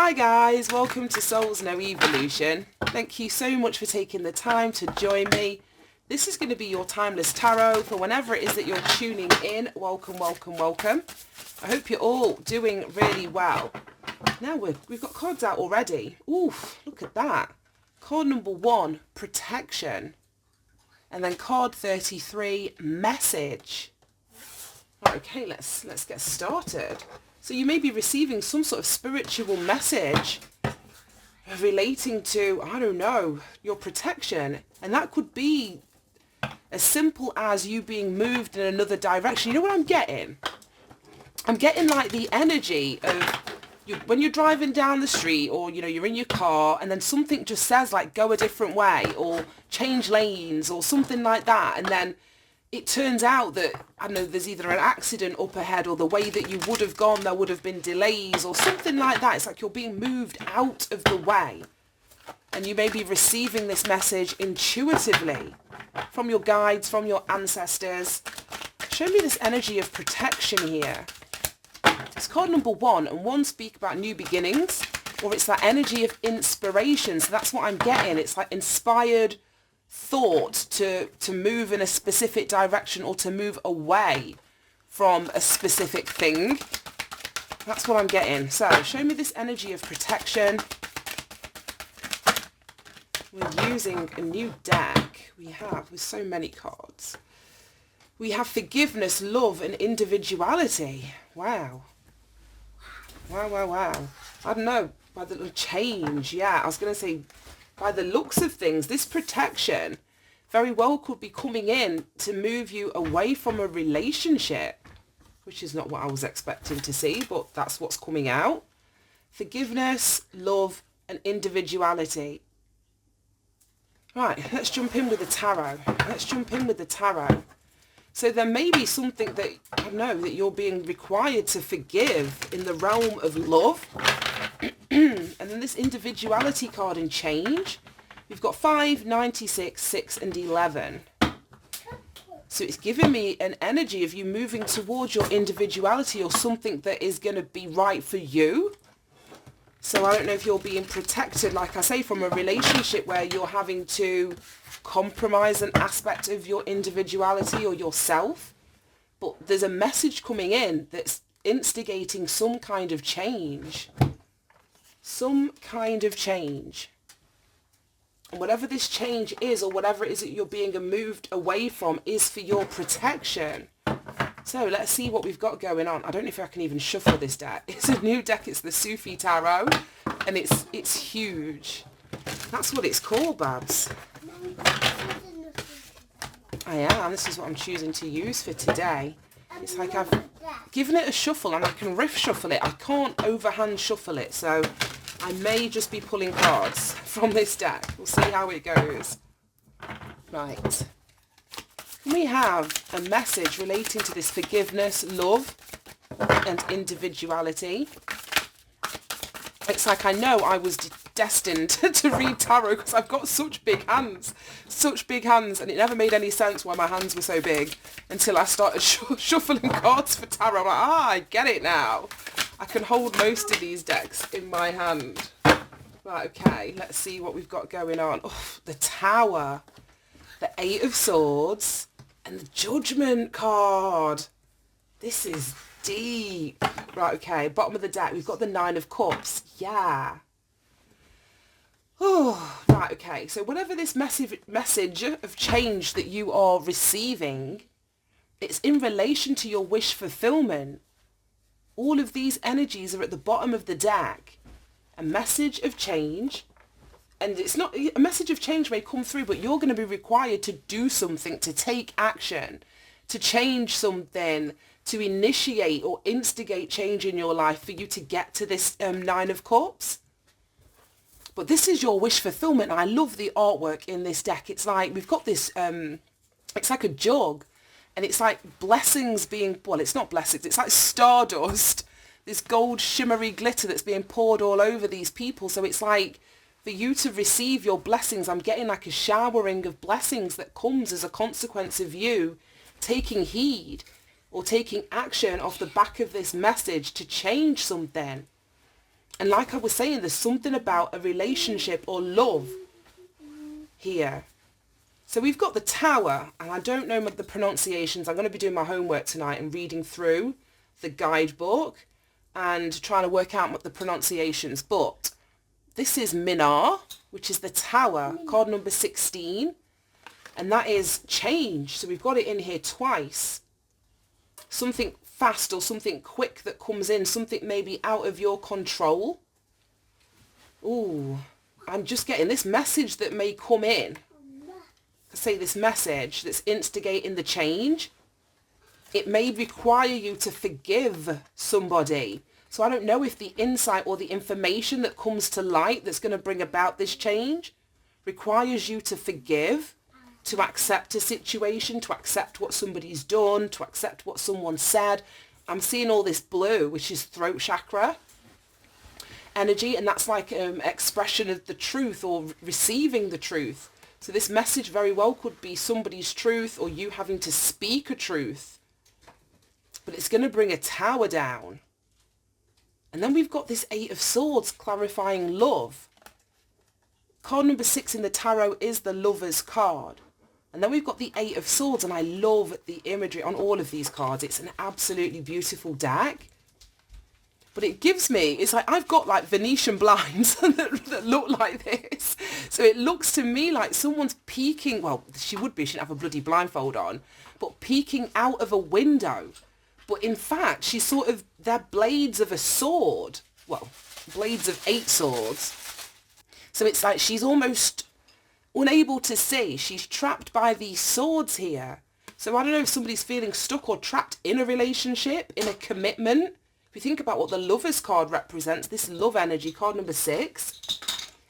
Hi guys, welcome to Souls No Evolution. Thank you so much for taking the time to join me. This is going to be your timeless tarot for whenever it is that you're tuning in. Welcome, welcome, welcome. I hope you're all doing really well. Now we've got cards out already. Oof, look at that. Card number 1, protection. And then card 33, message. Right, okay, let's get started. So you may be receiving some sort of spiritual message relating to, I don't know, your protection. And that could be as simple as you being moved in another direction. You know what I'm getting? I'm getting like the energy of when you're driving down the street, or you're in your car and then something just says like go a different way or change lanes or something like that, and then it turns out that, I don't know, there's either an accident up ahead, or the way that you would have gone there would have been delays or something like that. It's like you're being moved out of the way, and you may be receiving this message intuitively from your guides, from your ancestors. Show me this energy of protection here. It's card number 1, and 1 speak about new beginnings, or it's that energy of inspiration. So that's what I'm getting. It's like inspired thought to move in a specific direction, or to move away from a specific thing. That's what I'm getting. So show me this energy of protection. We're using a new deck. We have, with so many cards, we have forgiveness, love and individuality. Wow. Wow. I don't know, by the change. Yeah, I was going to say, by the looks of things, this protection very well could be coming in to move you away from a relationship, which is not what I was expecting to see, but that's what's coming out. Forgiveness, love and individuality. Right, let's jump in with the tarot. So there may be something that, I don't know, that you're being required to forgive in the realm of love. And then this individuality card in change. We've got 5, 96, 6 and 11. So it's giving me an energy of you moving towards your individuality, or something that is going to be right for you. So I don't know if you're being protected, like I say, from a relationship where you're having to compromise an aspect of your individuality or yourself. But there's a message coming in that's instigating some kind of change. Some kind of change. And whatever this change is, or whatever it is that you're being moved away from, is for your protection. So let's see what we've got going on. I don't know if I can even shuffle this deck. It's a new deck. It's the Sufi Tarot, and it's huge. That's what it's called, Babs. I am. This is what I'm choosing to use for today. It's like I've given it a shuffle, and I can riff shuffle it. I can't overhand shuffle it, so I may just be pulling cards from this deck. We'll see how it goes. Right. We have a message relating to this forgiveness, love and individuality. It's like I know I was destined to read tarot because I've got such big hands, and it never made any sense why my hands were so big until I started shuffling cards for tarot. I'm like, I get it now. I can hold most of these decks in my hand. Right, okay, let's see what we've got going on. Oh, the Tower, the 8 of Swords, and the Judgment card. This is deep. Right, okay, bottom of the deck, we've got the 9 of Cups. Yeah. Oh, right, okay. So whatever this message of change that you are receiving, it's in relation to your wish fulfillment. All of these energies are at the bottom of the deck. A message of change. And it's not, a message of change may come through, but you're going to be required to do something, to take action, to change something, to initiate or instigate change in your life for you to get to this 9 of Cups. But this is your wish fulfillment. I love the artwork in this deck. It's like we've got this, it's like a jug, and it's like blessings being, well, it's not blessings, it's like stardust, this gold shimmery glitter that's being poured all over these people. So it's like, for you to receive your blessings, I'm getting like a showering of blessings that comes as a consequence of you taking heed or taking action off the back of this message to change something. And like I was saying, there's something about a relationship or love here. So we've got the Tower, and I don't know the pronunciations. I'm going to be doing my homework tonight and reading through the guidebook and trying to work out what the pronunciations. But this is Minar, which is the Tower, card number 16. And that is change. So we've got it in here twice. Something fast or something quick that comes in, something maybe out of your control. Ooh, I'm just getting this message that may come in. Say this message that's instigating the change. It may require you to forgive somebody. So I don't know if the insight or the information that comes to light that's going to bring about this change requires you to forgive, to accept a situation, to accept what somebody's done, to accept what someone said. I'm seeing all this blue, which is throat chakra energy, and that's like expression of the truth or receiving the truth. So this message very well could be somebody's truth or you having to speak a truth. But it's going to bring a tower down. And then we've got this Eight of Swords clarifying love. Card number 6 in the tarot is the Lover's card. And then we've got the Eight of Swords, and I love the imagery on all of these cards. It's an absolutely beautiful deck. But it gives me, it's like I've got like Venetian blinds that look like this. So it looks to me like someone's peeking, well, she shouldn't have a bloody blindfold on, but peeking out of a window. But in fact, she's sort of, they're blades of a sword. Well, blades of 8 swords. So it's like she's almost unable to see. She's trapped by these swords here. So I don't know if somebody's feeling stuck or trapped in a relationship, in a commitment. If you think about what the Lover's card represents, this love energy, card number 6,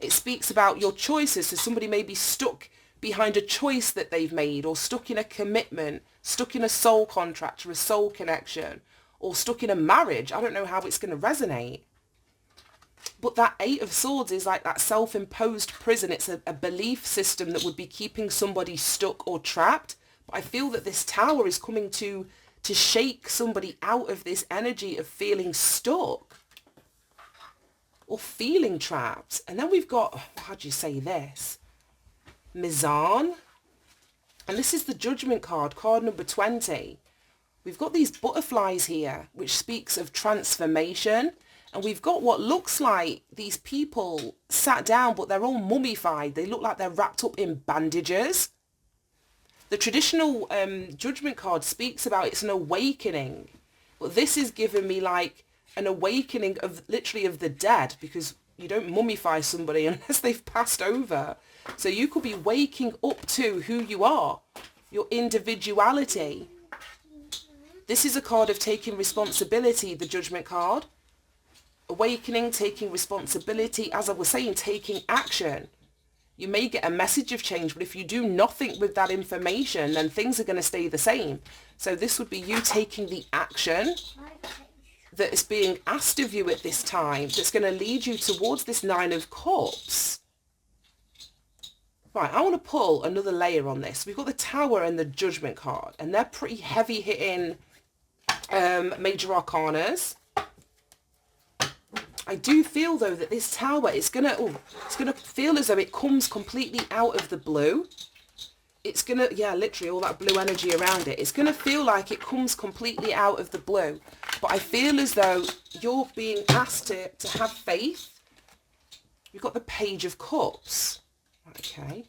it speaks about your choices. So somebody may be stuck behind a choice that they've made, or stuck in a commitment, stuck in a soul contract or a soul connection, or stuck in a marriage. I don't know how it's going to resonate. But that Eight of Swords is like that self-imposed prison. It's a belief system that would be keeping somebody stuck or trapped. But I feel that this Tower is coming to shake somebody out of this energy of feeling stuck or feeling trapped. And then we've got, how do you say this? Mizan. And this is the Judgment card, card number 20. We've got these butterflies here, which speaks of transformation. And we've got what looks like these people sat down, but they're all mummified. They look like they're wrapped up in bandages. The traditional Judgment card speaks about it's an awakening. But this is giving me like an awakening of literally of the dead, because you don't mummify somebody unless they've passed over. So you could be waking up to who you are, your individuality. This is a card of taking responsibility, the Judgment card. Awakening, taking responsibility, as I was saying, taking action. You may get a message of change, but if you do nothing with that information, then things are going to stay the same. So this would be you taking the action that is being asked of you at this time, that's going to lead you towards this Nine of Cups. Right, I want to pull another layer on this. We've got the Tower and the Judgment card, and they're pretty heavy hitting major arcanas. I do feel though that this Tower is gonna feel as though it comes completely out of the blue. It's gonna, yeah, literally all that blue energy around it. It's gonna feel like it comes completely out of the blue. But I feel as though you're being asked to have faith. You've got the Page of Cups. Okay.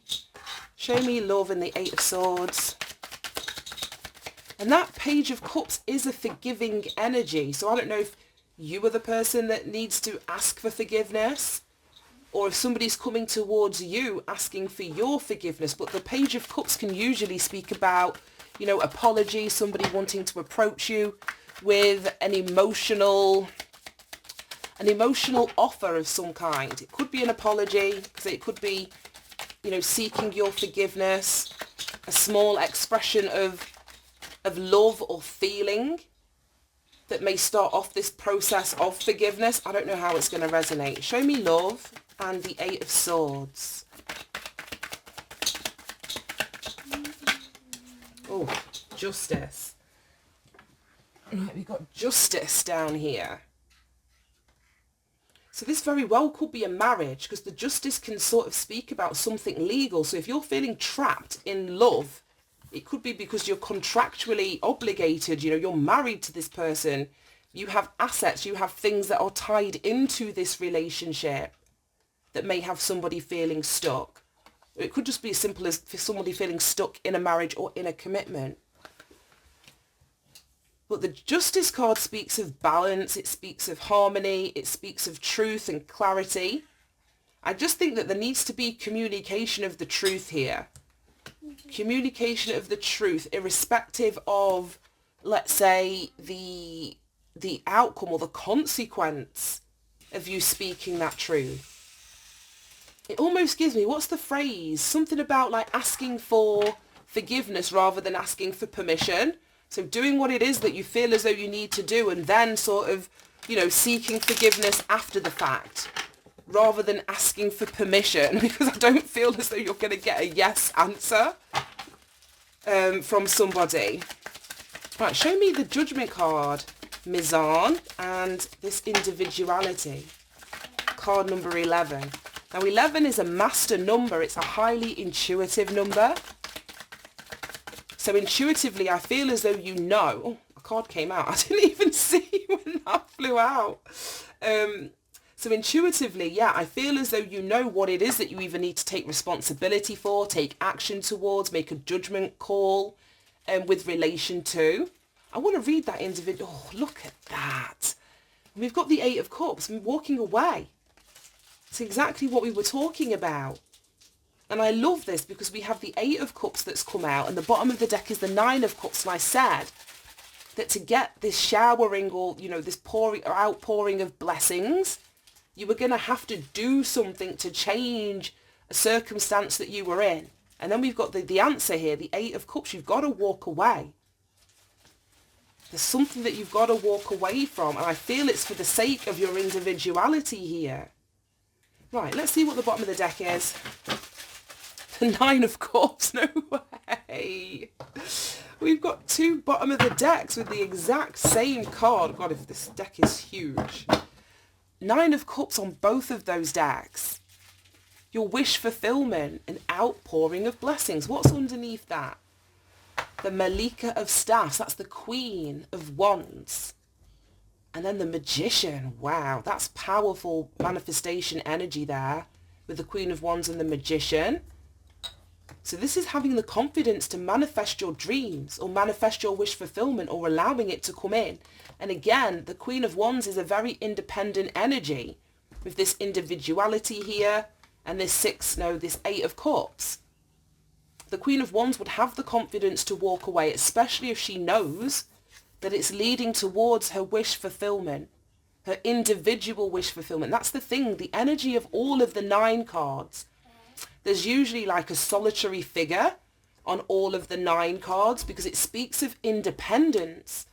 Show me love and the Eight of Swords. And that Page of Cups is a forgiving energy. So I don't know if you are the person that needs to ask for forgiveness, or if somebody's coming towards you asking for your forgiveness. But the Page of Cups can usually speak about, you know, apology, somebody wanting to approach you with an emotional offer of some kind. It could be an apology, because it could be, you know, seeking your forgiveness, a small expression of love or feeling that may start off this process of forgiveness. I don't know how it's going to resonate. Show me love and the Eight of Swords. Oh, Justice. Right, we've got Justice down here. So this very well could be a marriage, because the justice can sort of speak about something legal. So if you're feeling trapped in love, it could be because you're contractually obligated, you know, you're married to this person, you have assets, you have things that are tied into this relationship that may have somebody feeling stuck. It could just be as simple as somebody feeling stuck in a marriage or in a commitment. But the Justice card speaks of balance, it speaks of harmony, it speaks of truth and clarity. I just think that there needs to be communication of the truth here. Communication of the truth, irrespective of, let's say, the outcome or the consequence of you speaking that truth. It almost gives me, what's the phrase? Something about like asking for forgiveness rather than asking for permission. So doing what it is that you feel as though you need to do, and then sort of, you know, seeking forgiveness after the fact rather than asking for permission, because I don't feel as though you're going to get a yes answer from somebody. Right, show me the Judgment card, Mizan, and this individuality. Card number 11. Now 11 is a master number. It's a highly intuitive number. So intuitively, I feel as though you know. Oh, a card came out. I didn't even see when that flew out. So intuitively, yeah, I feel as though you know what it is that you either need to take responsibility for, take action towards, make a judgment call with relation to. I want to read that individual. Oh, look at that. We've got the 8 of Cups, walking away. It's exactly what we were talking about. And I love this because we have the 8 of Cups that's come out, and the bottom of the deck is the 9 of Cups. And I said that to get this showering, or, you know, this pouring or outpouring of blessings, you were going to have to do something to change a circumstance that you were in. And then we've got the answer here, the 8 of Cups. You've got to walk away. There's something that you've got to walk away from. And I feel it's for the sake of your individuality here. Right, let's see what the bottom of the deck is. The 9 of Cups, no way. We've got 2 bottom of the decks with the exact same card. God, if this deck is huge. 9 of Cups on both of those decks. Your wish fulfillment, an outpouring of blessings. What's underneath that? The Malika of Staffs, that's the Queen of Wands. And then the Magician, wow, that's powerful manifestation energy there with the Queen of Wands and the Magician. So this is having the confidence to manifest your dreams or manifest your wish fulfillment or allowing it to come in. And again, the Queen of Wands is a very independent energy with this individuality here and this 8 of Cups. The Queen of Wands would have the confidence to walk away, especially if she knows that it's leading towards her wish fulfillment, her individual wish fulfillment. That's the thing, the energy of all of the 9 cards. There's usually like a solitary figure on all of the 9 cards because it speaks of independence.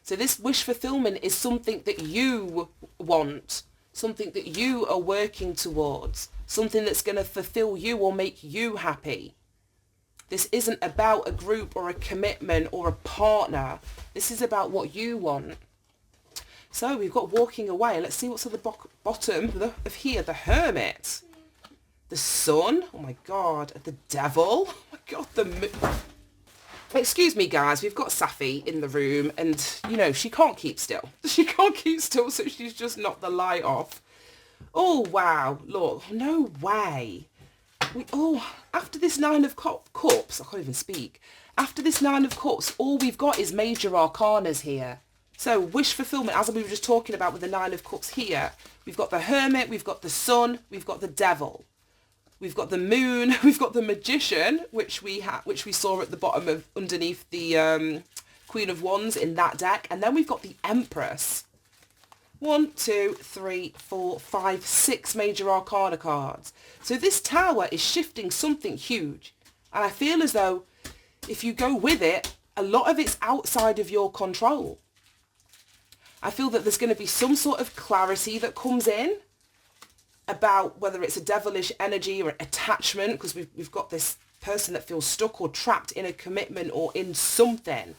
So this wish fulfillment is something that you want, something that you are working towards, something that's going to fulfill you or make you happy. This isn't about a group or a commitment or a partner. This is about what you want. So we've got walking away. Let's see what's at the bottom of here. The Hermit. The Sun. Oh my God. The Devil. Oh my God. The Moon. Excuse me, guys. We've got Safi in the room and, you know, she can't keep still. She can't keep still, so she's just knocked the light off. Oh, wow. Look. No way. After this 9 of Cups, I can't even speak. After this 9 of Cups, all we've got is major arcanas here. So wish fulfillment, as we were just talking about with the 9 of Cups here, we've got the Hermit, we've got the Sun, we've got the Devil, we've got the Moon, we've got the Magician, which we saw at the bottom of underneath the Queen of Wands in that deck, and then we've got the Empress. 1, 2, 3, 4, 5, 6 major arcana cards. So this Tower is shifting something huge. And I feel as though if you go with it, a lot of it's outside of your control. I feel that there's going to be some sort of clarity that comes in about whether it's a devilish energy or attachment, because we've got this person that feels stuck or trapped in a commitment or in something.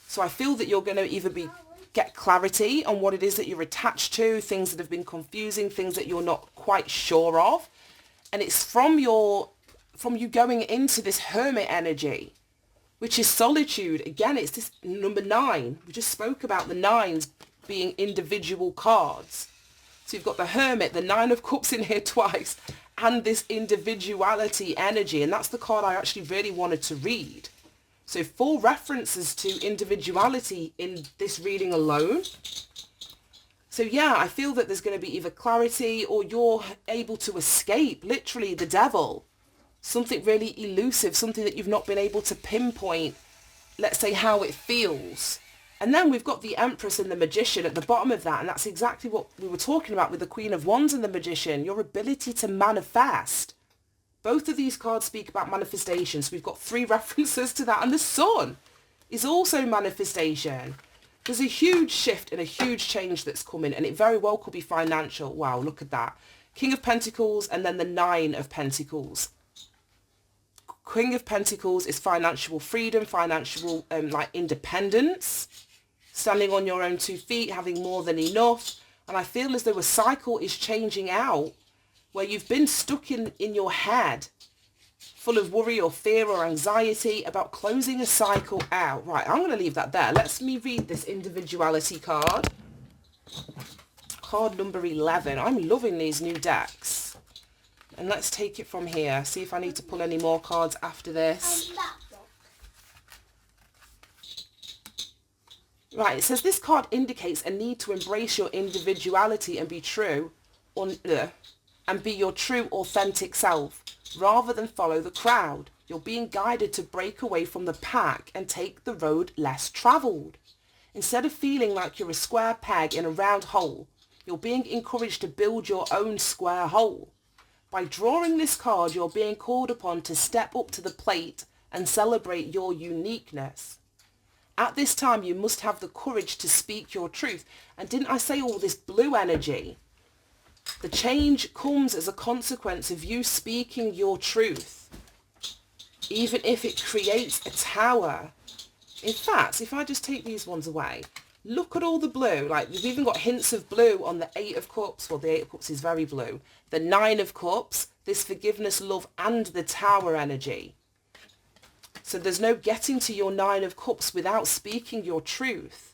So I feel that you're going to either be get clarity on what it is that you're attached to, things that have been confusing, things that you're not quite sure of. And it's from you going into this hermit energy, which is solitude. Again, it's this number 9. We just spoke about the 9s being individual cards. So you've got the hermit, the 9 of cups in here twice, and this individuality energy. And that's the card I actually really wanted to read. So 4 references to individuality in this reading alone. So yeah, I feel that there's going to be either clarity or you're able to escape, literally, the devil. Something really elusive, something that you've not been able to pinpoint, let's say, how it feels. And then we've got the Empress and the Magician at the bottom of that. And that's exactly what we were talking about with the Queen of Wands and the Magician, your ability to manifest. Both of these cards speak about manifestation. So we've got 3 references to that. And the Sun is also manifestation. There's a huge shift and a huge change that's coming, and it very well could be financial. Wow, look at that. King of Pentacles and then the 9 of Pentacles. King of Pentacles is financial freedom, financial like independence, standing on your own 2 feet, having more than enough. And I feel as though a cycle is changing out where you've been stuck in your head, full of worry or fear or anxiety about closing a cycle out. Right, I'm going to leave that there. Let me read this individuality card. Card number 11. I'm loving these new decks. And let's take it from here. See if I need to pull any more cards after this. Right, it says this card indicates a need to embrace your individuality and be true, and be your true authentic self, rather than follow the crowd. You're being guided to break away from the pack and take the road less travelled. Instead of feeling like you're a square peg in a round hole, you're being encouraged to build your own square hole. By drawing this card, you're being called upon to step up to the plate and celebrate your uniqueness. At this time, you must have the courage to speak your truth. And didn't I say all this blue energy? The change comes as a consequence of you speaking your truth, even if it creates a tower. In fact, if I just take these ones away, look at all the blue. Like, we've even got hints of blue on the 8 of Cups. Well, the 8 of Cups is very blue. The 9 of Cups, this forgiveness, love, and the Tower energy. So there's no getting to your 9 of Cups without speaking your truth.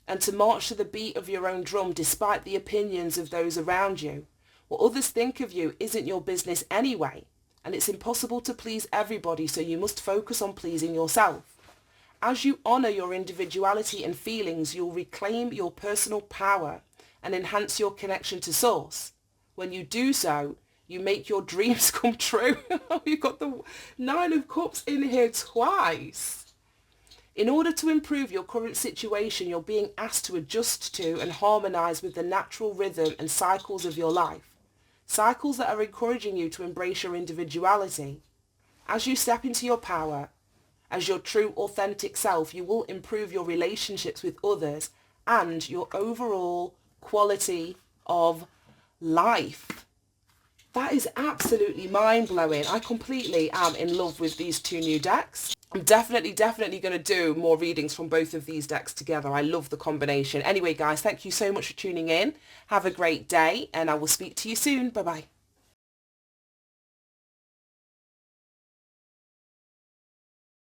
And to march to the beat of your own drum despite the opinions of those around you. What others think of you isn't your business anyway. And it's impossible to please everybody, so you must focus on pleasing yourself. As you honour your individuality and feelings, you'll reclaim your personal power and enhance your connection to Source. When you do so, you make your dreams come true. You've got the 9 of Cups in here twice. In order to improve your current situation, you're being asked to adjust to and harmonise with the natural rhythm and cycles of your life. Cycles that are encouraging you to embrace your individuality. As you step into your power, as your true authentic self, you will improve your relationships with others and your overall quality of life. That is absolutely mind-blowing. I completely am in love with these 2 new decks. I'm definitely going to do more readings from both of these decks together. I love the combination. Anyway, guys, thank you so much for tuning in. Have a great day, and I will speak to you soon. Bye-bye.